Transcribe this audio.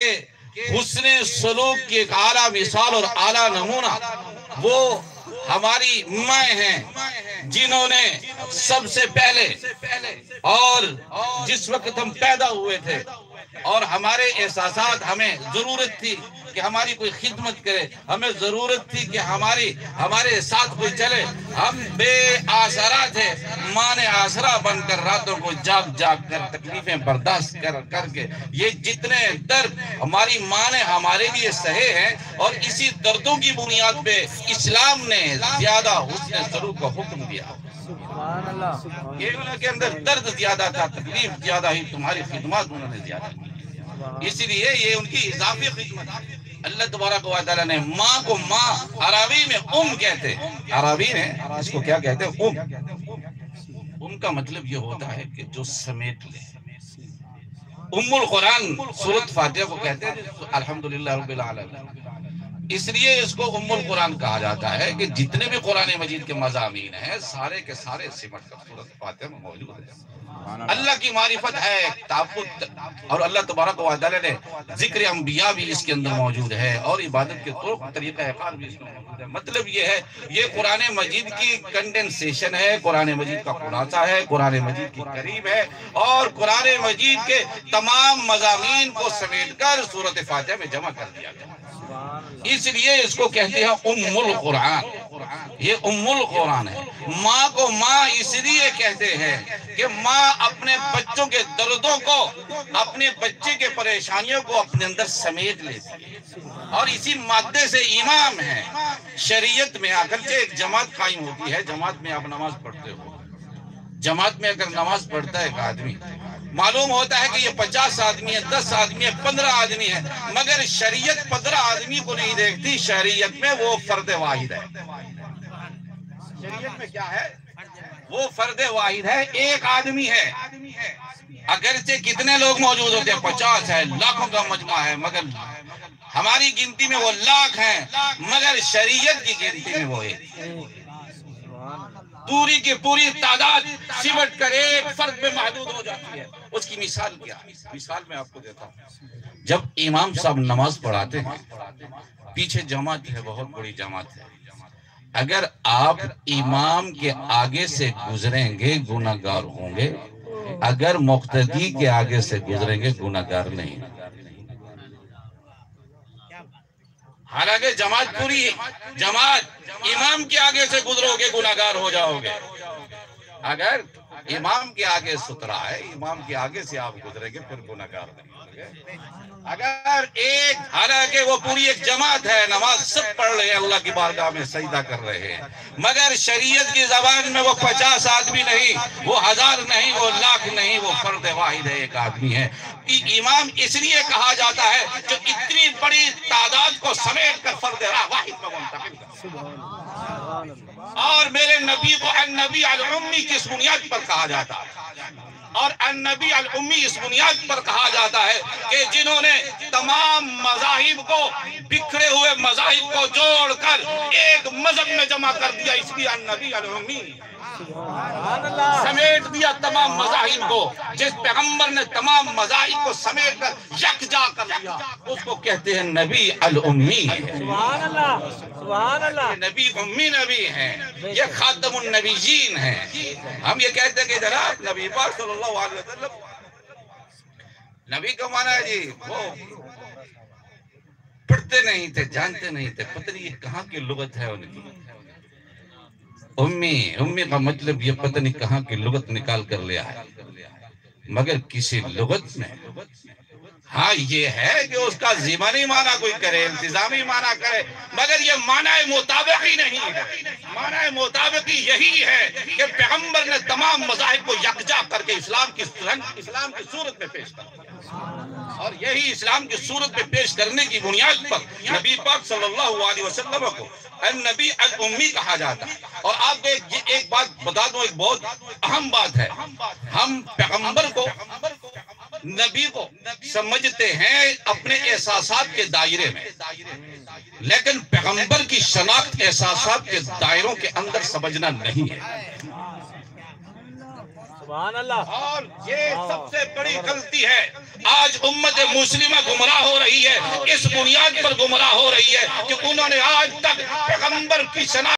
حسن سلوک کی ایک اعلیٰ مثال اور اعلیٰ نمونہ وہ ہماری مائیں ہیں، جنہوں نے سب سے پہلے اور جس وقت ہم پیدا ہوئے تھے اور ہمارے احساسات، ہمیں ضرورت تھی کہ ہماری کوئی خدمت کرے، ہمیں ضرورت تھی کہ ہمارے ساتھ کوئی چلے، ہم بے آسرا تھے، ماں نے آسرا بن کر راتوں کو جاگ جاگ کر تکلیفیں برداشت کر کے یہ جتنے درد ہماری ماں نے ہمارے لیے سہے ہیں، اور اسی دردوں کی بنیاد پہ اسلام نے زیادہ حسن سلوک کا حکم دیا۔ یہ انہوں کے اندر درد زیادہ تھا، تکلیف زیادہ ہی، تمہاری خدمات انہوں نے زیادہ کی، اسی لیے یہ ان کی اضافی خدمت۔ اللہ تبارک و تعالیٰ نے ماں کو ماں عربی میں کہتے ہیں، عربی میں اس کو کیا کہتے ہیں؟ ام کا مطلب یہ ہوتا ہے کہ جو سمیٹ لے۔ القرآن سورۃ فاتحہ کو کہتے ہیں الحمدللہ رب العالمین، اس لیے اس کو القرآن کہا جاتا ہے کہ جتنے بھی قرآن مجید کے مضامین ہیں سارے کے سارے سمٹ کر سورۃ فاتحہ میں موجود ہیں۔ اللہ کی معرفت ہے، تعبد، اور اللہ تبارک و تعالی نے ذکر انبیاء بھی اس کے اندر موجود ہے، اور عبادت کے طرق طریقہ کار بھی اس میں موجود ہے۔ مطلب یہ ہے، یہ قرآن مجید کی کنڈنسیشن ہے، قرآن مجید کا خلاصہ ہے، قرآن مجید کی قریب ہے، اور قرآن مجید کے تمام مضامین کو سمیٹ کر سورۃ فاتحہ میں جمع کر دیا گیا، اس لیے اس کو کہتے ہیں القرآن۔ یہ القرآن ہے۔ ماں کو ماں اس لیے کہتے ہیں کہ ماں اپنے بچوں کے دردوں کو، اپنے بچے کے پریشانیوں کو اپنے اندر سمیٹ لیتی ہے، اور اسی مادے سے امام ہے۔ شریعت میں اگرچہ ایک جماعت قائم ہوتی ہے، جماعت میں آپ نماز پڑھتے ہو، جماعت میں اگر نماز پڑھتا ہے ایک آدمی، معلوم ہوتا ہے کہ یہ 50 آدمی ہے، 10 آدمی ہے، 15 آدمی ہے، مگر شریعت 15 آدمی کو نہیں دیکھتی، شریعت میں وہ فرد واحد ہے۔ شریعت میں کیا ہے؟ وہ فرد واحد ہے، ایک آدمی ہے۔ اگرچہ کتنے لوگ موجود ہوتے ہیں، 50 ہے، لاکھوں کا مجمع ہے، مگر ہماری گنتی میں وہ لاکھ ہیں، مگر شریعت کی گنتی میں وہ ایک۔ پوری کی پوری تعداد سمٹ کر ایک فرد میں محدود ہو جاتی ہے۔ اس کی مثال کیا؟ مثال میں آپ کو دیتا ہوں۔ جب امام صاحب نماز پڑھاتے ہیں، پیچھے جماعت ہے، بہت بڑی جماعت ہے، اگر آپ امام کے آگے سے گزریں گے گناہگار ہوں گے، اگر مقتدی کے آگے سے گزریں گے گناہگار نہیں۔ حالانکہ جماعت پوری، جماعت امام کے آگے سے گزرو گے گناہگار ہو جاؤ گے۔ اگر امام کے آگے سترا ہے، امام کے آگے سے آپ گزریں گے پھر گناہگار نہیں ہوں گے۔ اگر ایک، حالانکہ وہ پوری ایک جماعت ہے، نماز سب پڑھ رہے ہیں، اللہ کی بارگاہ میں سجدہ کر رہے ہیں، مگر شریعت کی زبان میں وہ 50 آدمی نہیں، وہ 1000 نہیں، وہ لاکھ نہیں، وہ فرد واحد ہے، ایک آدمی ہے۔ امام اس لیے کہا جاتا ہے جو اتنی بڑی تعداد کو سمیٹ کر فرد واحد میں منتقل کرتا ہے۔ اور میرے نبی کو النبی الامی کس بنیاد پر کہا جاتا ہے؟ اور النبی الامی اس بنیاد پر کہا جاتا ہے کہ جنہوں نے تمام مذاہب کو، بکھرے ہوئے مذاہب کو جوڑ کر ایک مذہب میں جمع کر دیا، اس لیے النبی الامی سمیٹ دیا تمام مذاہب کو۔ جس پیغمبر نے تمام مذاہب کو سمیٹ کر یکجا کر دیا، اس کو کہتے ہیں نبی الامی۔ سبحان اللہ، سبحان اللہ۔ یہ نبی امی نبی ہیں، یہ خاتم النبیین ہیں۔ ہم یہ کہتے ہیں کہ جناب نبی پاک صلی اللہ علیہ وسلم، نبی کا معنی ہے جی وہ پڑھتے نہیں تھے، جانتے نہیں تھے، پتہ نہیں یہ کہاں کی لغت ہے ان کی۔ امی کا مطلب یہ پتہ نہیں کہاں کی لغت نکال کر لیا ہے، مگر کسی لغت میں ہاں یہ ہے کہ اس کا زمانی معنی کوئی کرے، التزامی معنی کرے، مگر یہ معنی مطابقی نہیں ہے۔ معنی مطابقی یہی ہے کہ پیغمبر نے تمام مذاہب کو یکجا کر کے اسلام کی صورت میں پیش کیا، اور یہی اسلام کی صورت میں پیش کرنے کی بنیاد پر نبی پاک صلی اللہ علیہ وسلم کو النبی الامی کہا جاتا ہے۔ اور آپ کو ایک بات بتا دوں، ایک بہت اہم بات ہے، ہم پیغمبر کو، نبی کو سمجھتے ہیں اپنے احساسات کے دائرے میں، لیکن پیغمبر کی شناخت احساسات کے دائروں کے اندر سمجھنا نہیں ہے۔ سبحان اللہ. اور یہ سب سے بڑی غلطی ہے. آج امت مسلمہ گمراہ ہو رہی ہے، اس بنیاد پر گمراہ ہو رہی ہے کہ انہوں نے آج تک پیغمبر کی شناخت